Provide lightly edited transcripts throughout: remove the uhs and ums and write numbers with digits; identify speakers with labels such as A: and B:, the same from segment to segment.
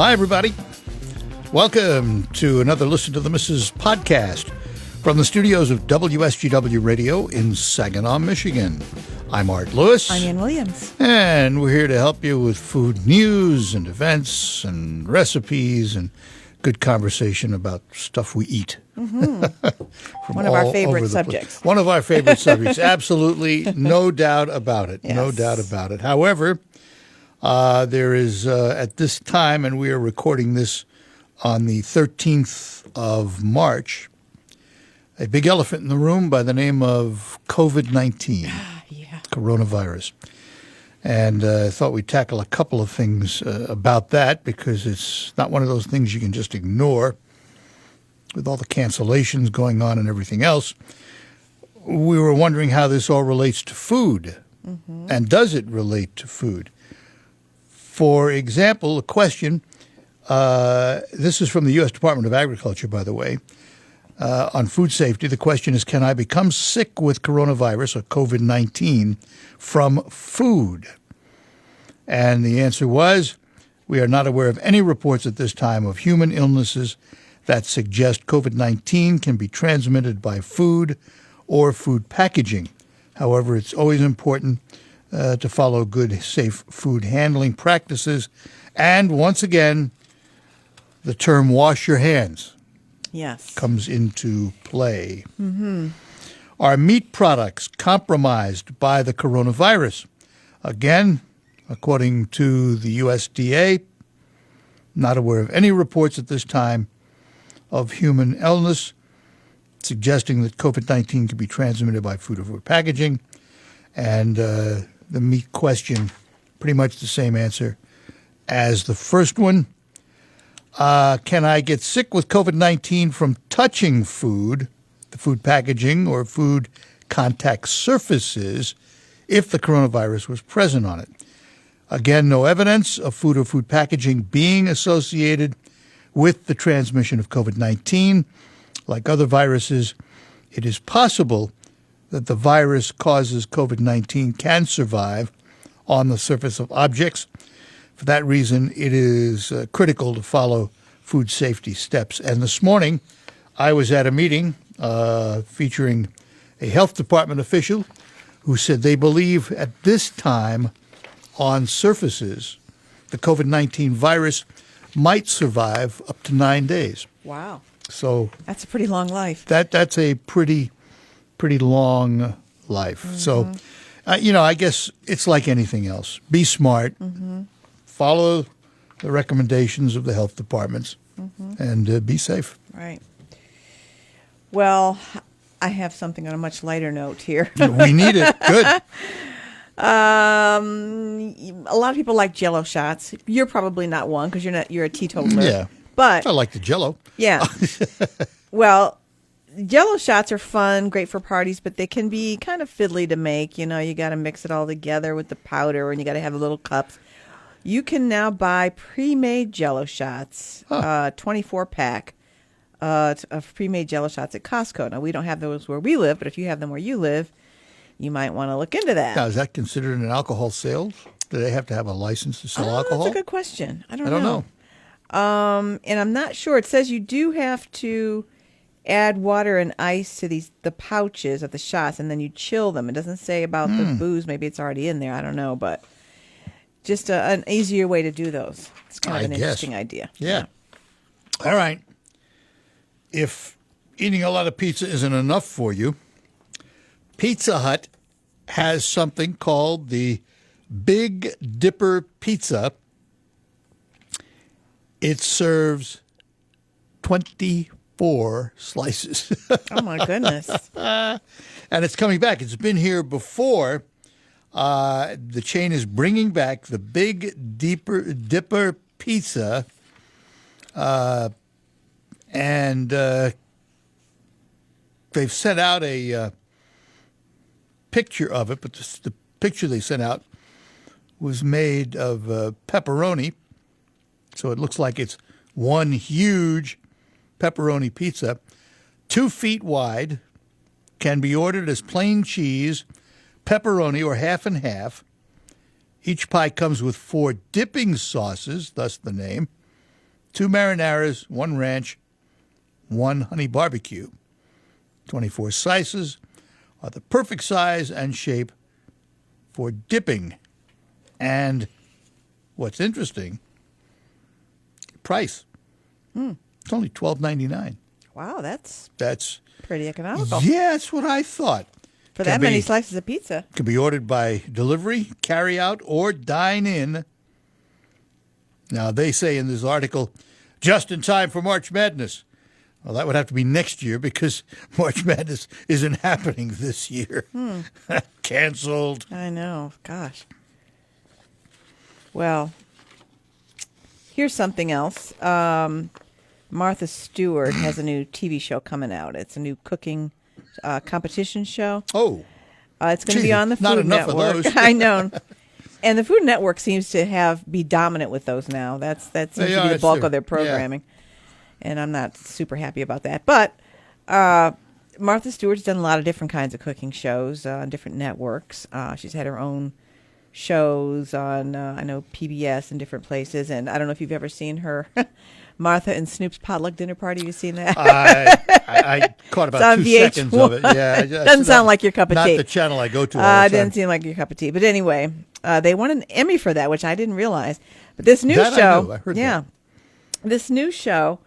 A: Hi, everybody. Welcome to another Listen to the Missus podcast from the studios of WSGW Radio in Saginaw, Michigan. I'm Art Lewis.
B: I'm Ann Williams.
A: And we're here to help you with food news and events and recipes and good conversation about stuff we eat.
B: Mm-hmm. One of our favorite subjects.
A: One of our favorite subjects. Absolutely. No doubt about it.
B: Yes.
A: No doubt about it. However, there is, at this time, and we are recording this on the 13th of March, a big elephant in the room by the name of COVID-19, coronavirus. And I thought we'd tackle a couple of things about that because it's not one of those things you can just ignore with all the cancellations going on and everything else. We were wondering how this all relates to food, and does it relate to food? For example, a question, this is from the U.S. Department of Agriculture, by the way, on food safety. The question is, can I become sick with coronavirus or COVID-19 from food? And the answer was, we are not aware of any reports at this time of human illnesses that suggest COVID-19 can be transmitted by food or food packaging. However, it's always important to follow good, safe food handling practices. And once again, the term wash your hands comes into play. Are meat products compromised by the coronavirus? Again, according to the USDA, not aware of any reports at this time of human illness suggesting that COVID-19 can be transmitted by food or food packaging. And the meat question, pretty much the same answer as the first one. Can I get sick with COVID-19 from touching food, the food packaging, or food contact surfaces if the coronavirus was present on it? Again, no evidence of food or food packaging being associated with the transmission of COVID-19. Like other viruses, it is possible that the virus causes COVID-19 can survive on the surface of objects. For that reason, it is critical to follow food safety steps. And this morning, I was at a meeting featuring a health department official who said they believe at this time on surfaces, the COVID-19 virus might survive up to 9 days.
B: Wow.
A: So
B: that's a pretty long life.
A: That's a pretty long life. So, I guess it's like anything else. Be smart. Follow the recommendations of the health departments and be safe.
B: Right. Well, I have something on a much lighter note here.
A: We need it. Good.
B: A lot of people like Jell-O shots. You're probably not one because you're a teetotaler.
A: Yeah.
B: But
A: I like the Jell-O.
B: Yeah. Well, Jell-O shots are fun, great for parties, but they can be kind of fiddly to make. You got to mix it all together with the powder, and you got to have the little cups. You can now buy pre-made Jell-O shots, 24-pack of pre-made Jell-O shots at Costco. Now, we don't have those where we live, but if you have them where you live, you might want to look into that.
A: Now, is that considered an alcohol sales? Do they have to have a license to sell alcohol?
B: That's a good question. I don't
A: know.
B: And I'm not sure. It says you do have to add water and ice to the pouches of the shots, and then you chill them. It doesn't say about the booze. Maybe it's already in there. I don't know, but just an easier way to do those. It's kind of an interesting idea.
A: Yeah. All right. If eating a lot of pizza isn't enough for you, Pizza Hut has something called the Big Dipper Pizza. It serves 24 slices.
B: Oh, my goodness.
A: And it's coming back. It's been here before. The chain is bringing back the Big Dipper Pizza. And they've sent out a picture of it, but the picture they sent out was made of pepperoni. So it looks like it's one huge pepperoni pizza, 2 feet wide, can be ordered as plain cheese, pepperoni, or half and half. Each pie comes with 4 dipping sauces, thus the name. 2 marinaras, 1 ranch, 1 honey barbecue. 24 slices are the perfect size and shape for dipping. And what's interesting, price. It's only $12.99.
B: Wow, that's
A: That's
B: pretty economical.
A: yeah, that's what I thought.
B: For that many slices of pizza.
A: Can be ordered by delivery, carry out, or dine in. Now, they say in this article, just in time for March Madness. Well, that would have to be next year because March Madness isn't happening this year. Canceled.
B: I know. Gosh. Well, here's something else. Martha Stewart has a new TV show coming out. It's a new cooking competition show.
A: Oh,
B: It's going to
A: gee,
B: be on the
A: not
B: Food
A: enough of
B: Network.
A: those.
B: I know. And the Food Network seems to be dominant with those now. That seems to be the bulk of their programming. And I'm not super happy about that. But Martha Stewart's done a lot of different kinds of cooking shows on different networks. She's had her own shows on, I know, PBS and different places. And I don't know if you've ever seen her Martha and Snoop's Potluck Dinner Party. Have you seen that?
A: I caught about 2 seconds of it. Yeah,
B: Doesn't sound like your cup of tea.
A: Not the channel I go to all the time.
B: Didn't seem like your cup of tea. But anyway, they won an Emmy for that, which I didn't realize. But this new
A: That I
B: show,
A: knew. I heard that.
B: this new show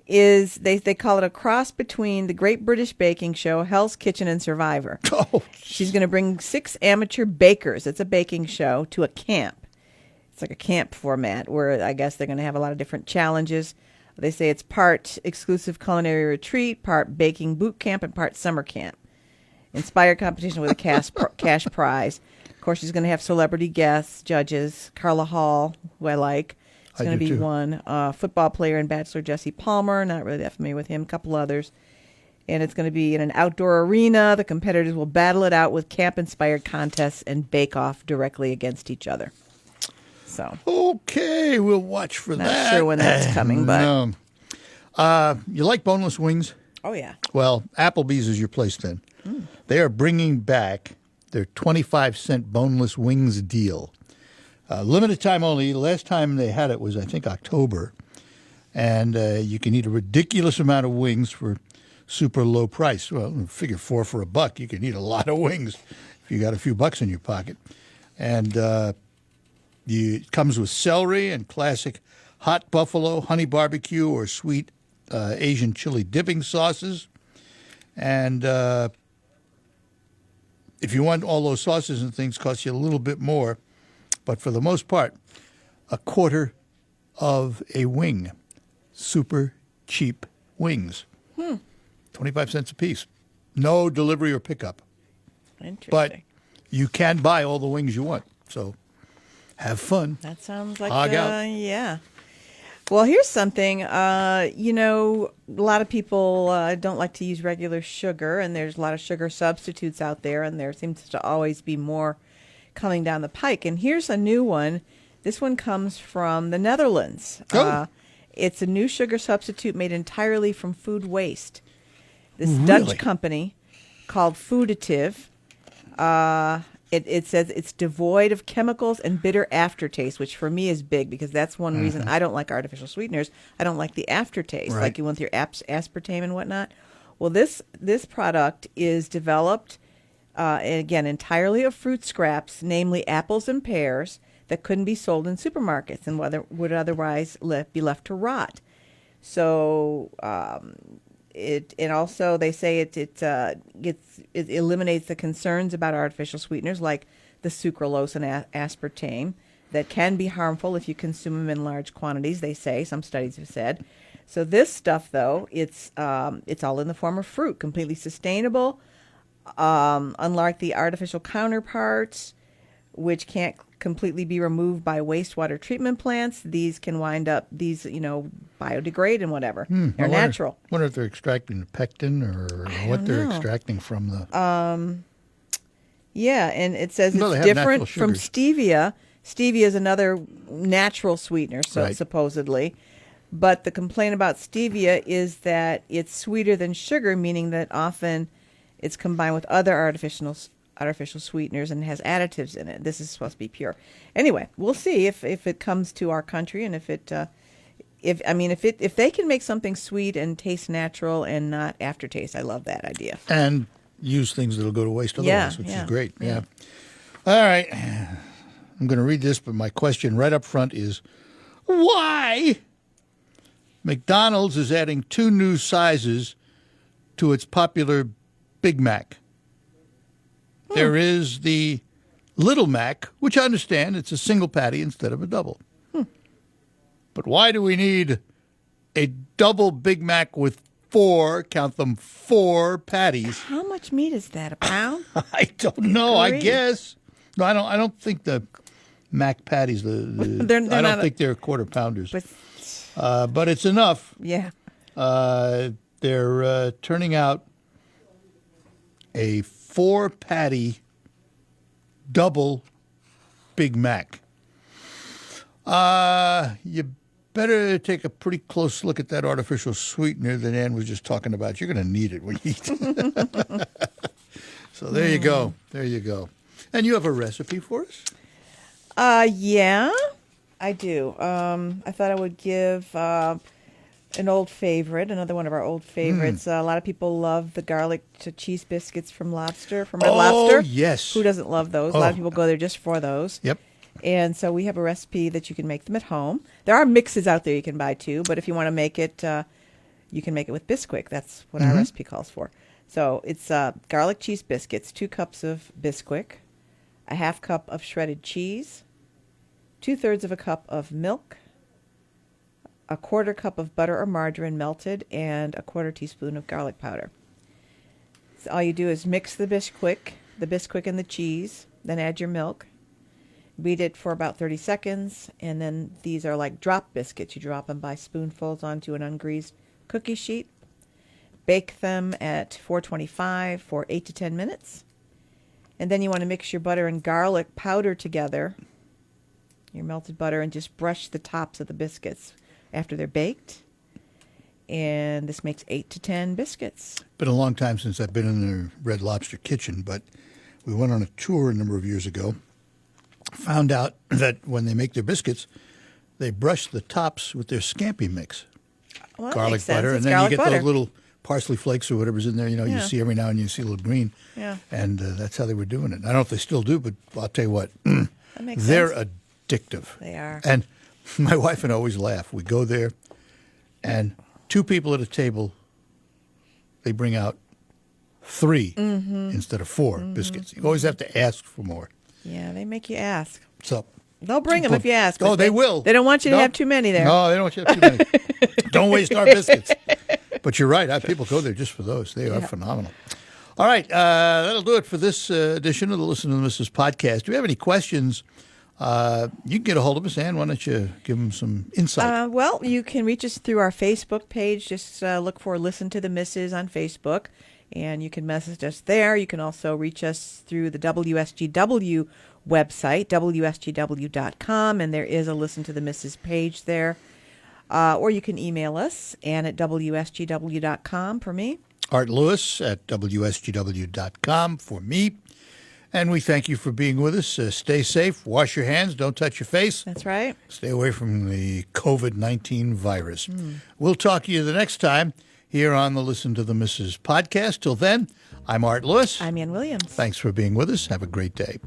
B: is they call it a cross between the Great British Baking Show, Hell's Kitchen, and Survivor.
A: Oh,
B: She's going to bring 6 amateur bakers. It's a baking show to a camp. It's like a camp format where I guess they're going to have a lot of different challenges. They say it's part exclusive culinary retreat, part baking boot camp, and part summer camp. Inspired competition with a cash prize. Of course, she's going to have celebrity guests, judges, Carla Hall, who I like. It's
A: I
B: going to
A: do
B: be
A: too.
B: one. Football player and bachelor Jesse Palmer, not really that familiar with him, a couple others. And it's going to be in an outdoor arena. The competitors will battle it out with camp-inspired contests and bake-off directly against each other. So,
A: okay. We'll watch for
B: not
A: that.
B: sure when that's coming, but...
A: No. You like boneless wings?
B: Oh, yeah.
A: Well, Applebee's is your place then. They are bringing back their 25-cent boneless wings deal. Limited time only. Last time they had it was, I think, October. And you can eat a ridiculous amount of wings for super low price. Well, figure $4 for $1. You can eat a lot of wings if you got a few bucks in your pocket. And it comes with celery and classic hot buffalo, honey barbecue, or sweet Asian chili dipping sauces. And if you want all those sauces and things, cost you a little bit more. But for the most part, a quarter of a wing. Super cheap wings. 25 cents a piece. No delivery or pickup.
B: Interesting.
A: But you can buy all the wings you want. So have fun.
B: That sounds like
A: Hog out.
B: yeah. Well, here's something. A lot of people don't like to use regular sugar, and there's a lot of sugar substitutes out there, and there seems to always be more coming down the pike. And here's a new one. This one comes from the Netherlands.
A: Oh.
B: It's a new sugar substitute made entirely from food waste. This
A: Really?
B: Dutch company called Fooditive. It says it's devoid of chemicals and bitter aftertaste, which for me is big because that's one reason I don't like artificial sweeteners. I don't like the aftertaste,
A: Right.
B: like you want your aspartame and whatnot. Well, this product is developed, again, entirely of fruit scraps, namely apples and pears, that couldn't be sold in supermarkets and would otherwise be left to rot. So and also they say it eliminates the concerns about artificial sweeteners like the sucralose and aspartame that can be harmful if you consume them in large quantities. They say, some studies have said. So this stuff, though, it's all in the form of fruit, completely sustainable. Unlike the artificial counterparts, which can't completely be removed by wastewater treatment plants, these can biodegrade and whatever. They're natural.
A: I wonder if they're extracting the pectin or what they're
B: know.
A: extracting from the...
B: Yeah, and it says
A: No, they
B: it's
A: have
B: different
A: natural
B: from
A: sugars.
B: stevia. Stevia is another natural sweetener,
A: Right.
B: supposedly. But the complaint about stevia is that it's sweeter than sugar, meaning that often it's combined with other artificial sweeteners and has additives in it. This is supposed to be pure. Anyway, we'll see if it comes to our country and if it if they can make something sweet and taste natural and not aftertaste, I love that idea.
A: And use things that'll go to waste otherwise, which is great.
B: Yeah.
A: All right. I'm going to read this, but my question right up front is, why? McDonald's is adding 2 new sizes to its popular Big Mac. There is the Little Mac, which I understand it's a single patty instead of a double. But why do we need a double Big Mac with 4, count them, 4 patties?
B: How much meat is that? A pound?
A: I don't know. I
B: Great.
A: guess. No, I don't think the Mac patties.
B: They're
A: I don't
B: not
A: think they're quarter pounders.
B: But
A: But it's enough.
B: yeah.
A: They're turning out a 4 patty double Big Mac. You better take a pretty close look at that artificial sweetener that Ann was just talking about. You're going to need it when you eat. So there you go. There you go. And you have a recipe for us?
B: Yeah, I do. I thought I would give an old favorite, another one of our old favorites. A lot of people love the garlic to cheese biscuits from Red Lobster.
A: Yes.
B: Who doesn't love those? A lot of people go there just for those.
A: Yep.
B: And so we have a recipe that you can make them at home. There are mixes out there you can buy too, but if you want to make it, you can make it with Bisquick. That's what our recipe calls for. So it's garlic cheese biscuits, 2 cups of Bisquick, a half cup of shredded cheese, 2/3 of a cup of milk, a 1/4 cup of butter or margarine melted, and a 1/4 teaspoon of garlic powder. So all you do is mix the Bisquick and the cheese, then add your milk. Beat it for about 30 seconds, and then these are like drop biscuits. You drop them by spoonfuls onto an ungreased cookie sheet. Bake them at 425 for 8 to 10 minutes. And then you want to mix your butter and garlic powder together, your melted butter, and just brush the tops of the biscuits after they're baked. And this makes 8 to 10 biscuits.
A: Been a long time since I've been in the Red Lobster kitchen, but we went on a tour a number of years ago. Found out that when they make their biscuits, they brush the tops with their scampi mix.
B: Well, that
A: Garlic
B: makes sense.
A: butter,
B: It's
A: and then you
B: garlic
A: get
B: butter.
A: those little parsley flakes or whatever's in there. You know, you
B: Yeah.
A: see every now and you see a little green.
B: Yeah.
A: And that's how they were doing it. I don't know if they still do, but I'll tell you what,
B: That makes
A: they're
B: sense.
A: addictive.
B: They are.
A: And my wife and I always laugh. We go there, and 2 people at a table, they bring out 3 instead of 4 biscuits. You always have to ask for more.
B: Yeah, they make you ask.
A: So
B: They'll bring them if you ask.
A: Oh,
B: but
A: they will.
B: They don't want you to
A: No.
B: have too many there.
A: No, they don't want you to have too many. Don't waste our biscuits. But you're right. People go there just for those. They are phenomenal. All right. That'll do it for this edition of the Listen to the Mrs. podcast. Do you have any questions? You can get a hold of us, Ann. Why don't you give them some insight?
B: Well, you can reach us through our Facebook page. Just look for Listen to the Misses on Facebook, and you can message us there. You can also reach us through the WSGW website, WSGW.com, and there is a Listen to the Misses page there. Or you can email us, Ann at WSGW.com for me.
A: Art Lewis at WSGW.com for me. And we thank you for being with us. Stay safe. Wash your hands. Don't touch your face.
B: That's right.
A: Stay away from the COVID-19 virus. We'll talk to you the next time here on the Listen to the Mrs. podcast. Till then, I'm Art Lewis.
B: I'm Ann Williams.
A: Thanks for being with us. Have a great day.